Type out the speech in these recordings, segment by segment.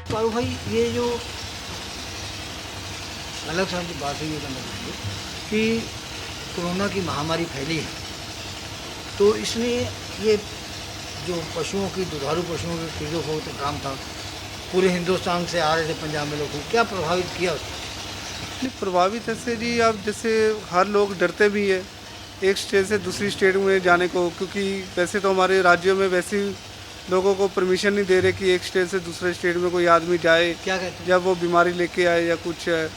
पारू भाई, ये जो अलग साहब की बात है ये करना चाहिए कि कोरोना की महामारी फैली है, तो इसने ये जो पशुओं की, दुधारू पशुओं की खरीदो फरोख्त का काम था, पूरे हिंदुस्तान से आ रहे थे पंजाब में लोग, क्या प्रभावित किया उसको? नहीं, प्रभावित ऐसे जी, अब जैसे हर लोग डरते भी है एक स्टेट से दूसरी स्टेट में जाने को, क्योंकि वैसे तो हमारे राज्यों में वैसे ही लोगों को परमिशन नहीं दे रहे कि एक स्टेट से दूसरे स्टेट में कोई आदमी जाए क्या कहते हैं? जब वो बीमारी लेके आए या कुछ है,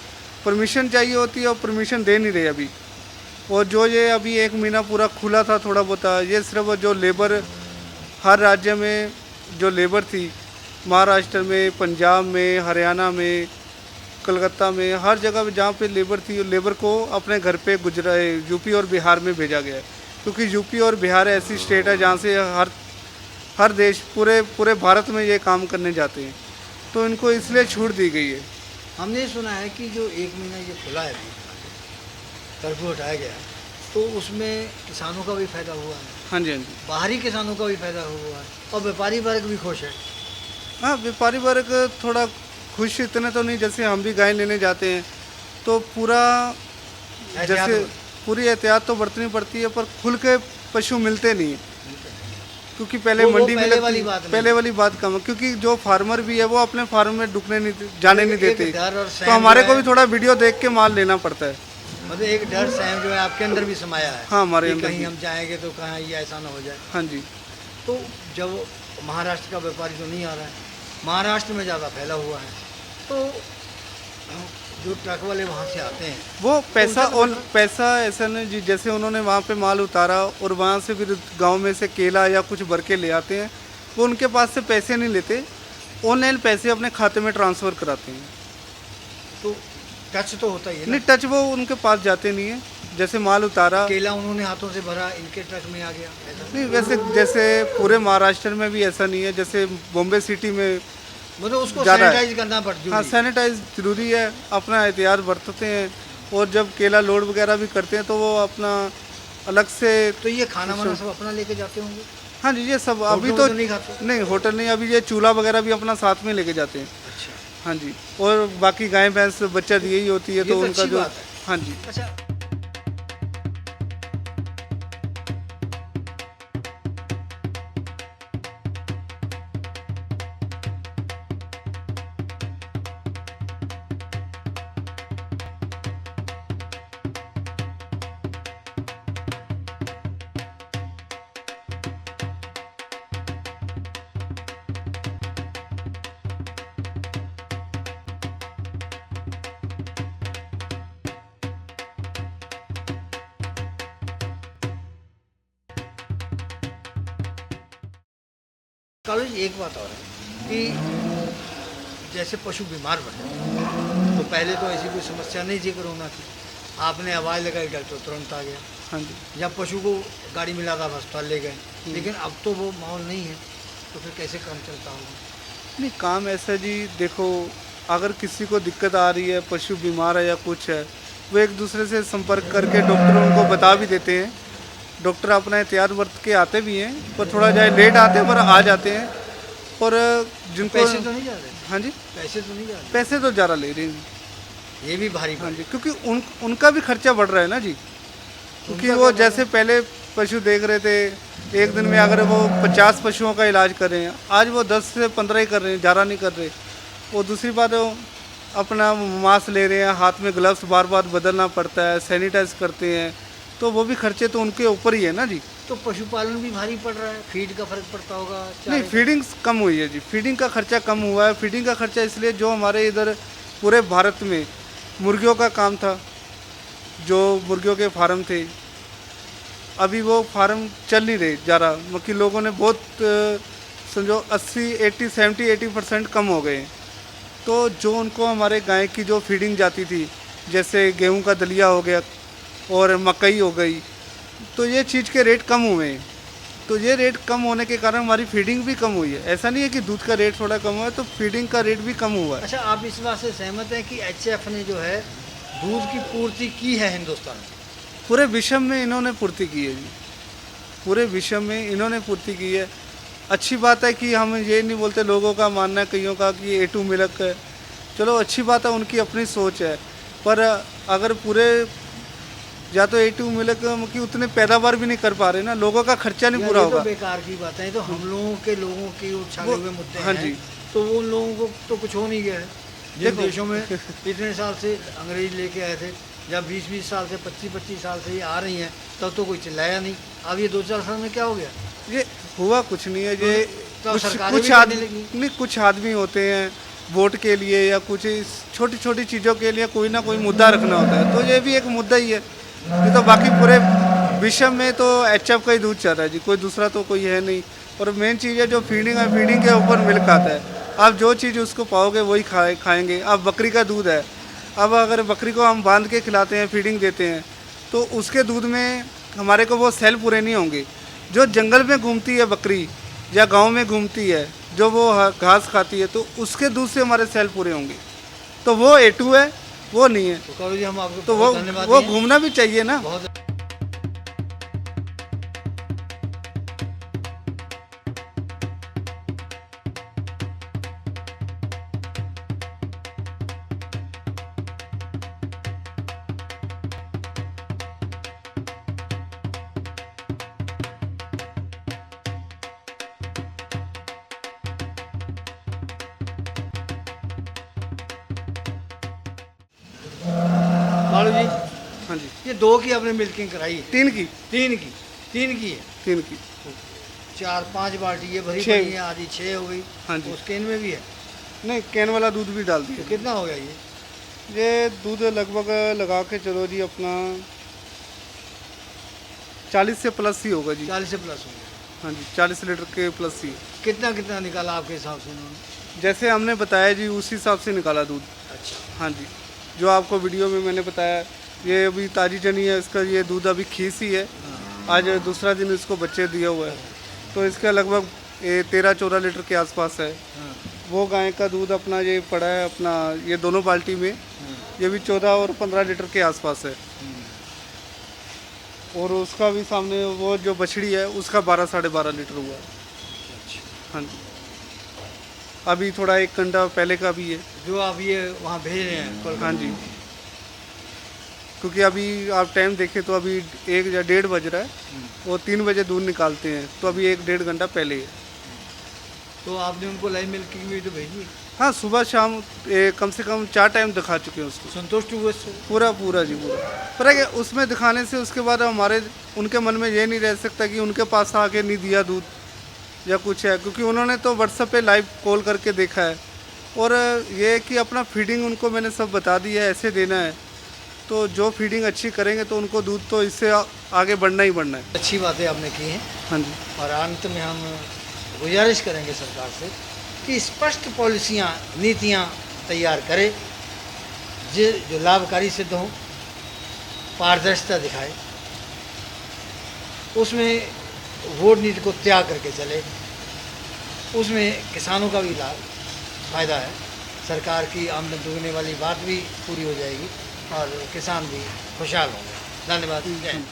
परमिशन चाहिए होती है और परमिशन दे नहीं रहे अभी। और जो ये अभी 1 महीना पूरा खुला था थोड़ा बहुत, ये सिर्फ जो लेबर हर राज्य में जो लेबर थी, महाराष्ट्र में, पंजाब में, हरियाणा में, कलकत्ता में, हर जगह पे जहाँ पे लेबर थी, लेबर को अपने घर पे यूपी और बिहार में भेजा गया है, क्योंकि यूपी और बिहार ऐसी स्टेट है जहाँ से हर देश पूरे भारत में ये काम करने जाते हैं, तो इनको इसलिए छूट दी गई है। हमने सुना है कि जो 1 महीना ये खुला है, कर्फ्यू हटाया गया, तो उसमें किसानों का भी फायदा हुआ है, हाँ जी, हाँ जी। बाहरी किसानों का भी फायदा हुआ है, और व्यापारी वर्ग भी खुश है। हाँ, व्यापारी वर्ग थोड़ा खुश इतने तो नहीं, जैसे हम भी गाय लेने जाते हैं तो पूरी एहतियात तो बरतनी पड़ती है, पर खुल के पशु मिलते नहीं है, क्योंकि पहले वो मंडी में पहले वाली बात नहीं। पहले वाली बात कम है, क्योंकि जो फार्मर भी है वो अपने फार्म में जाने नहीं एक देते, डर और तो सहम हमारे जो को है, भी थोड़ा वीडियो देख के माल लेना पड़ता है। मतलब एक डर सहम जो है आपके अंदर भी समाया है। हाँ, हमारे कि अंदर कहीं भी। हम जाएंगे तो कहाँ ये ऐसा ना हो जाए। हाँ जी। तो जब महाराष्ट्र का व्यापारी तो नहीं आ रहा है, महाराष्ट्र में ज़्यादा फैला हुआ है, तो जो ट्रक वाले वहाँ से आते हैं वो पैसा उनका तो पैसा ऐसा नहीं जी, जैसे उन्होंने वहाँ पे माल उतारा और वहाँ से फिर गांव में से केला या कुछ भर के ले आते हैं, वो उनके पास से पैसे नहीं लेते, ऑनलाइन पैसे अपने खाते में ट्रांसफ़र कराते हैं। तो टच तो होता ही है ना। नहीं, टच वो उनके पास जाते नहीं है, जैसे माल उतारा। केला उन्होंने हाथों से भरा, इनके ट्रक में आ गया, ऐसा नहीं, वैसे जैसे पूरे महाराष्ट्र में भी ऐसा नहीं है, जैसे बॉम्बे सिटी में मतलब उसको ज़्यादा है। सैनिटाइज करना पड़ता हाँ, है। सैनिटाइज जरूरी है, अपना एहतियात बरतते हैं, और जब केला लोड वगैरह भी करते हैं तो वो अपना अलग से। तो ये खाना वाना सब अपना लेके जाते होंगे? हाँ जी, ये सब अभी होटलों तो में तो नहीं खाते? नहीं, होटल नहीं, अभी ये चूल्हा वगैरह भी अपना साथ में लेके जाते हैं। अच्छा, हाँ जी, और बाकी गाय भैंस बच्चा दिए ही होती है, ये तो तो उनका अच्छी जो। बात है। हाँ जी। अच्छा। कालू जी, एक बात और है कि जैसे पशु बीमार पड़े, तो पहले तो ऐसी कोई समस्या नहीं थी कोरोना की, आपने आवाज़ लगाई, डॉक्टर तुरंत आ गया, हाँ जी। जब पशु को गाड़ी मिला था अस्पताल ले गए, लेकिन अब तो वो माहौल नहीं है, तो फिर कैसे काम चलता होगा? नहीं, काम ऐसा जी, देखो, अगर किसी को दिक्कत आ रही है, पशु बीमार है या कुछ है, वो एक दूसरे से संपर्क करके डॉक्टर उनको बता भी देते हैं, डॉक्टर अपना एहतियात बरत के आते भी हैं, पर थोड़ा जाए लेट आते हैं पर आ जाते हैं। और जिनको पैसे तो नहीं जा रहे? हाँ जी, पैसे तो नहीं जा रहे? पैसे तो ज़्यादा ले रहे हैं। ये भी भारी हाँ बात जी, क्योंकि उनका भी खर्चा बढ़ रहा है ना जी, क्योंकि उनका वो क्या जैसे पहले पशु देख रहे थे, एक दिन में अगर वो 50 पशुओं का इलाज कर रहे हैं, आज वो 10 से 15 ही कर रहे हैं, ज़्यादा नहीं कर रहे। और दूसरी बात, वो अपना मास्क ले रहे हैं, हाथ में ग्लव्स बार बार बदलना पड़ता है, सैनिटाइज करते हैं, तो वो भी खर्चे तो उनके ऊपर ही है ना जी। तो पशुपालन भी भारी पड़ रहा है, फीड का फर्क पड़ता होगा? नहीं, फीडिंग कम हुई है जी, फीडिंग का खर्चा कम हुआ है। फीडिंग का खर्चा इसलिए, जो हमारे इधर पूरे भारत में मुर्गियों का काम था, जो मुर्गियों के फार्म थे, अभी वो फार्म चल नहीं रहे ज़्यादा, मतलब लोगों ने बहुत समझो 80 कम हो गए। तो जो उनको हमारे गाय की जो फीडिंग जाती थी, जैसे गेहूं का दलिया हो गया और मकई हो गई, तो ये चीज़ के रेट कम हुए हैं। तो ये रेट कम होने के कारण हमारी फीडिंग भी कम हुई है। ऐसा नहीं है कि दूध का रेट थोड़ा कम हुआ है, तो फीडिंग का रेट भी कम हुआ है। अच्छा, आप इस बात से सहमत हैं कि HF ने जो है दूध की पूर्ति की है हिंदुस्तान में? पूरे विश्व में इन्होंने पूर्ति की है जी, पूरे विश्व में इन्होंने पूर्ति की है। अच्छी बात है कि हम ये नहीं बोलते, लोगों का मानना है कईयों का कि A2 मिल्क है, चलो अच्छी बात है, उनकी अपनी सोच है। पर अगर पूरे या तो A2 मिल्क की उतने पैदावार भी नहीं कर पा रहे ना, लोगों का खर्चा नहीं पूरा ये तो होगा। बेकार की बात है, ये तो हम लोगों के उछाले हुए मुद्दे हाँ हैं। जी। तो वो उन लोगों को तो कुछ हो नहीं गया है। जिन देखो। देशों में इतने साल से अंग्रेज लेके आए थे, जब 20-20 साल से 25-25 साल से ये आ रही हैं, तब तो कोई चिल्लाया नहीं। अब ये 2-4 साल में क्या हो गया? ये हुआ कुछ नहीं है, ये तो कुछ सरकारें कुछ भी करने आदमी लगी। नहीं, कुछ आदमी होते हैं वोट के लिए या कुछ छोटी छोटी चीज़ों के लिए कोई ना कोई मुद्दा रखना होता है, तो ये भी एक मुद्दा ही है। नहीं तो बाकी पूरे विश्व में तो HF का ही दूध चल रहा है जी, कोई दूसरा तो कोई है नहीं। और मेन चीज़ है जो फीडिंग है, फीडिंग के ऊपर मिल्क आता है। आप जो चीज़ उसको पाओगे वही खाएंगे। अब बकरी का दूध है, अब अगर बकरी को हम बांध के खिलाते हैं, फीडिंग देते हैं, तो उसके दूध में हमारे को वो सेल पूरे नहीं होंगे। जो जंगल में घूमती है बकरी या गांव में घूमती है, जो वो घास खाती है, तो उसके दूध से हमारे सेल पूरे होंगे। तो वो A2 है, वो नहीं है। तो करो जी, हम आपको तो बहुत धन्यवाद वो दें। घूमना भी चाहिए ना। बहुत मालू जी, हाँ जी, ये 2 की आपने मिल्किंग कराई है? 3 की, 3 की? 3 की है? 3 की। 4-5 बाल्टी ये भरी 6 पड़ी है, आधी 6 हो गई। हाँ जी। उस कैन में भी है? नहीं, कैन वाला दूध भी डाल तो दिया। कितना हो गया ये? ये दूध लगभग लगा के चलो जी अपना 40 से प्लस ही होगा जी। 40 से प्लस हो गया। हाँ जी, 40 लीटर के प्लस ही। कितना कितना निकाला आपके हिसाब से उन्होंने? जैसे हमने बताया जी उसी हिसाब से निकाला दूध। अच्छा। हाँ जी, जो आपको वीडियो में मैंने बताया, ये अभी ताज़ी जनी है, इसका ये दूध अभी खीस ही है। आज दूसरा दिन इसको बच्चे दिया हुआ है, तो इसका लगभग 13-14 लीटर के आसपास है। हाँ। वो गाय का दूध अपना ये पड़ा है अपना, ये दोनों बाल्टी में, ये भी 14 और 15 लीटर के आसपास है। और उसका भी सामने वो जो बछड़ी है उसका 12-12.5 लीटर हुआ है। हाँ जी, अभी थोड़ा 1 घंटा पहले का भी है। जो आप ये वहाँ भेज रहे हैं कोलकाता? हाँ जी, क्योंकि अभी आप टाइम देखें तो अभी 1 या 1:30 बज रहा है, वो 3 बजे दूध निकालते हैं, तो अभी 1-1.5 घंटा पहले है। तो आपने उनको लाइव मिल्किंग भी तो भेजी? हाँ, सुबह शाम कम से कम 4 टाइम दिखा चुके हैं उसको। संतुष्ट हुए उससे? पूरा पूरा जी पूरा। पर है कि उसमें दिखाने से उसके बाद हमारे उनके मन में ये नहीं रह सकता कि उनके पास आके नहीं दिया दूध या कुछ है, क्योंकि उन्होंने तो व्हाट्सएप पे लाइव कॉल करके देखा है। और ये कि अपना फीडिंग उनको मैंने सब बता दिया है, ऐसे देना है, तो जो फीडिंग अच्छी करेंगे तो उनको दूध तो इससे आगे बढ़ना ही बढ़ना है। अच्छी बातें आपने की हैं। हाँ जी, और अंत में हम गुजारिश करेंगे सरकार से कि स्पष्ट पॉलिसियाँ, नीतियाँ तैयार करे जो लाभकारी सिद्ध हों, पारदर्शिता दिखाए, उसमें वोट नीति को त्याग करके चले, उसमें किसानों का भी लाभ फ़ायदा है, सरकार की आमदन दुगने वाली बात भी पूरी हो जाएगी और किसान भी खुशहाल होंगे। धन्यवाद। जय हिंद।